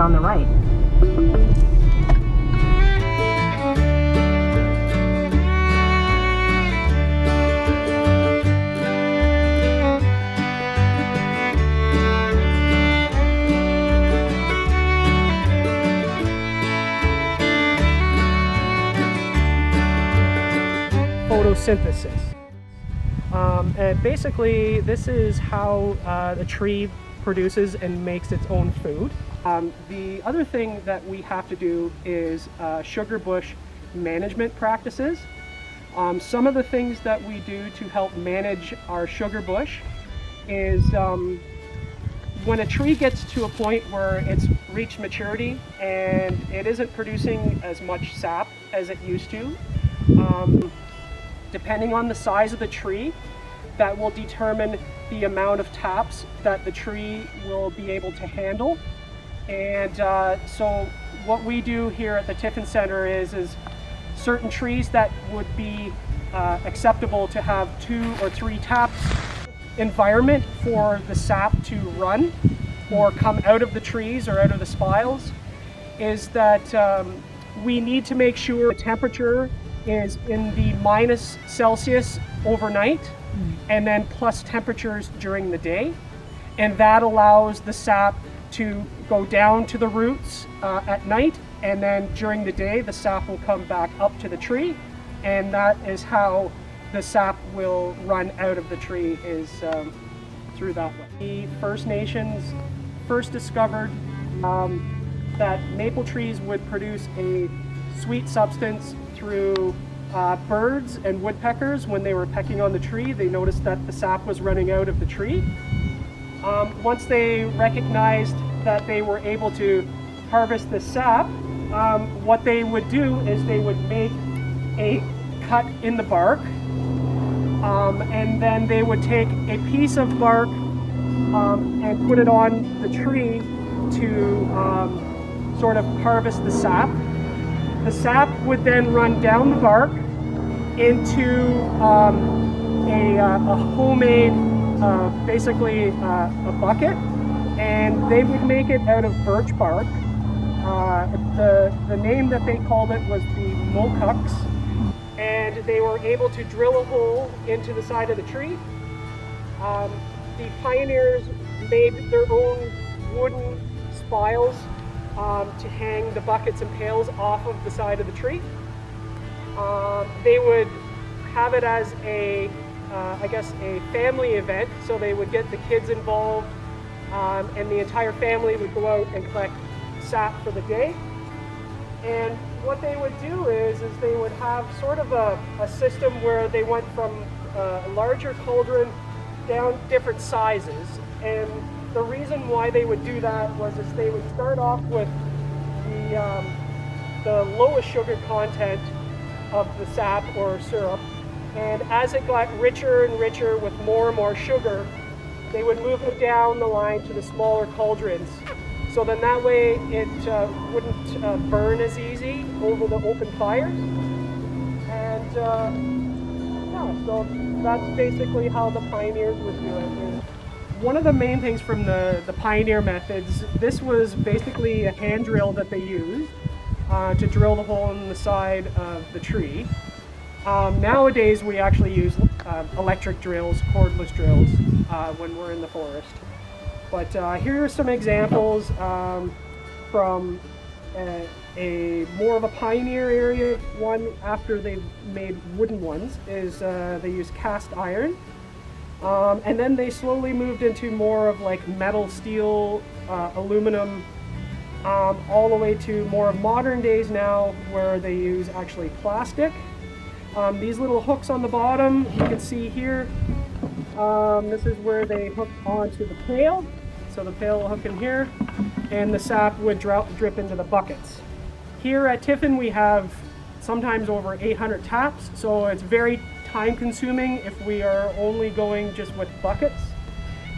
on the right. Photosynthesis. And basically this is how the tree produces and makes its own food. The other thing that we have to do is sugar bush management practices. Some of the things that we do to help manage our sugar bush is when a tree gets to a point where it's reached maturity and it isn't producing as much sap as it used to, depending on the size of the tree, that will determine the amount of taps that the tree will be able to handle. And so what we do here at the Tiffin Centre is certain trees that would be acceptable to have 2 or 3 taps environment for the sap to run or come out of the trees or out of the spiles, is that we need to make sure the temperature is in the -Celsius overnight and then plus temperatures during the day, and that allows the sap to go down to the roots at night, and then during the day the sap will come back up to the tree, and that is how the sap will run out of the tree, is through that way. The First Nations first discovered that maple trees would produce a sweet substance through birds and woodpeckers. When they were pecking on the tree, they noticed that the sap was running out of the tree. Once they recognized that they were able to harvest the sap, what they would do is they would make a cut in the bark, and then they would take a piece of bark and put it on the tree to sort of harvest the sap. The sap would then run down the bark into a homemade, basically a bucket, and they would make it out of birch bark. The name that they called it was the mokuks, and they were able to drill a hole into the side of the tree. The pioneers made their own wooden spiles to hang the buckets and pails off of the side of the tree. They would have it as a, I guess, a family event, so they would get the kids involved, and the entire family would go out and collect sap for the day. And what they would do is they would have sort of a system where they went from a larger cauldron down different sizes. And the reason why they would do that was they would start off with the lowest sugar content of the sap or syrup, and as it got richer and richer with more and more sugar, they would move it down the line to the smaller cauldrons. So then that way it wouldn't burn as easy over the open fires. And yeah, so that's basically how the pioneers would do it. One of the main things from the pioneer methods, this was basically a hand drill that they used to drill the hole in the side of the tree. Nowadays we actually use electric drills, cordless drills, when we're in the forest. But here are some examples from a more of a pioneer area. One after they've made wooden ones is they use cast iron. And then they slowly moved into more of like metal, steel, aluminum, all the way to more of modern days now where they use actually plastic. These little hooks on the bottom, you can see here, this is where they hook onto the pail. So the pail will hook in here, and the sap would drip into the buckets. Here at Tiffin we have sometimes over 800 taps, so it's very time consuming if we are only going just with buckets.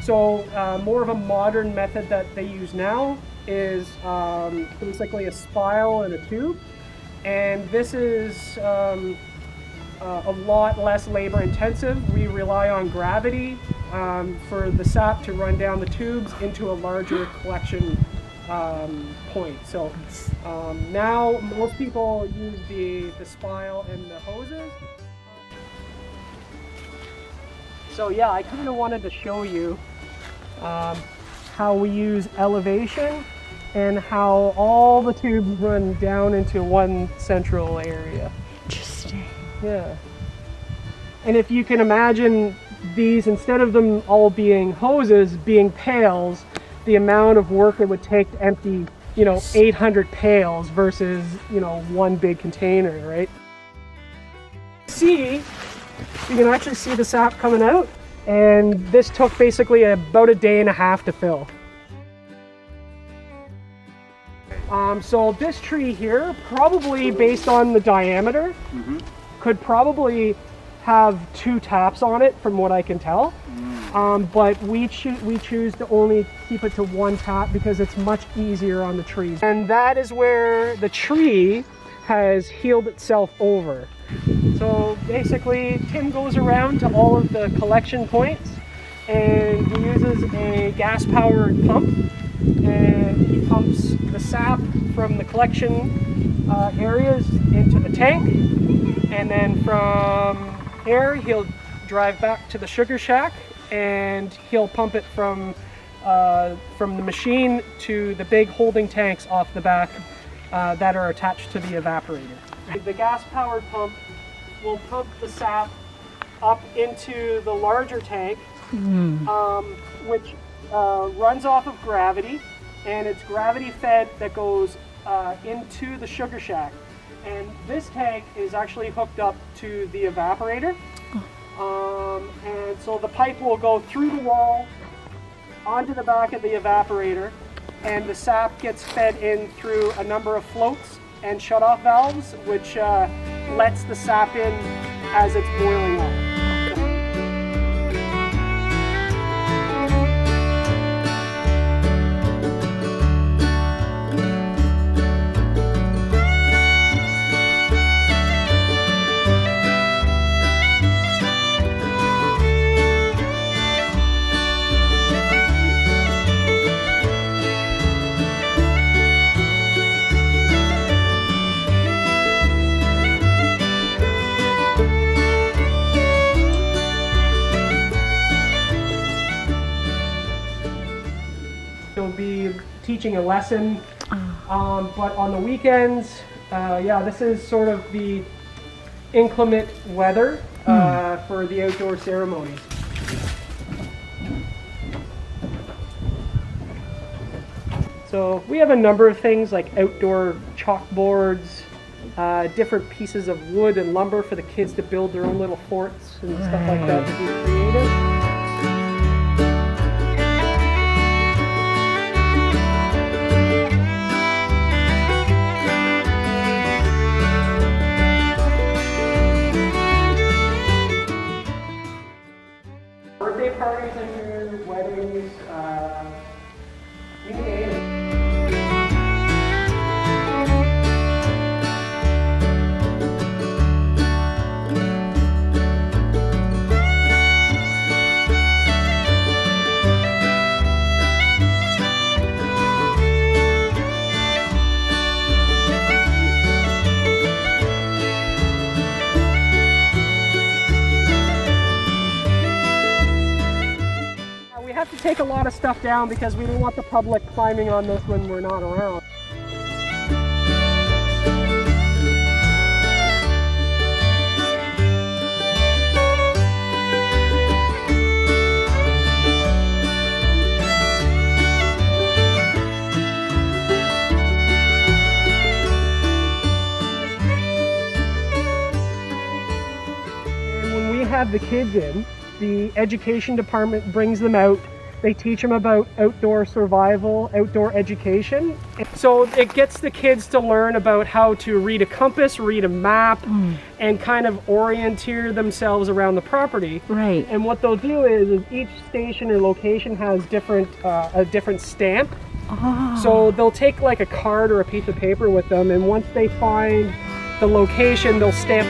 So more of a modern method that they use now is basically a spile and a tube, and this is a lot less labor intensive. We rely on gravity for the sap to run down the tubes into a larger collection point. So now most people use the spile and the hoses. So yeah, I kind of wanted to show you how we use elevation and how all the tubes run down into one central area. Interesting. Yeah. And if you can imagine these, instead of them all being hoses, being pails, the amount of work it would take to empty, 800 pails versus, one big container, right? You can actually see the sap coming out, and this took basically about a day and a half to fill. So this tree here, probably based on the diameter, could probably have 2 taps on it from what I can tell. But we choose to only keep it to 1 tap because it's much easier on the trees. And that is where the tree has healed itself over. So basically, Tim goes around to all of the collection points and he uses a gas-powered pump, and he pumps the sap from the collection areas into the tank, and then from here he'll drive back to the sugar shack and he'll pump it from the machine to the big holding tanks off the back that are attached to the evaporator. The gas-powered pump will pump the sap up into the larger tank, which runs off of gravity, and it's gravity fed that goes into the sugar shack. And this tank is actually hooked up to the evaporator. And so the pipe will go through the wall onto the back of the evaporator, and the sap gets fed in through a number of floats and shut-off valves, which lets the sap in as it's boiling up. He'll be teaching a lesson, but on the weekends, this is sort of the inclement weather for the outdoor ceremonies. So we have a number of things like outdoor chalkboards, different pieces of wood and lumber for the kids to build their own little forts and stuff like that to be creative. Birthday parties and your weddings, you name it. We have to take a lot of stuff down because we don't want the public climbing on this when we're not around. And when we have the kids in, the education department brings them out. They teach them about outdoor survival, outdoor education. So it gets the kids to learn about how to read a compass, read a map, and kind of orienteer themselves around the property. Right. And what they'll do is each station or location has a different stamp. Oh. So they'll take like a card or a piece of paper with them, and once they find the location, they'll stamp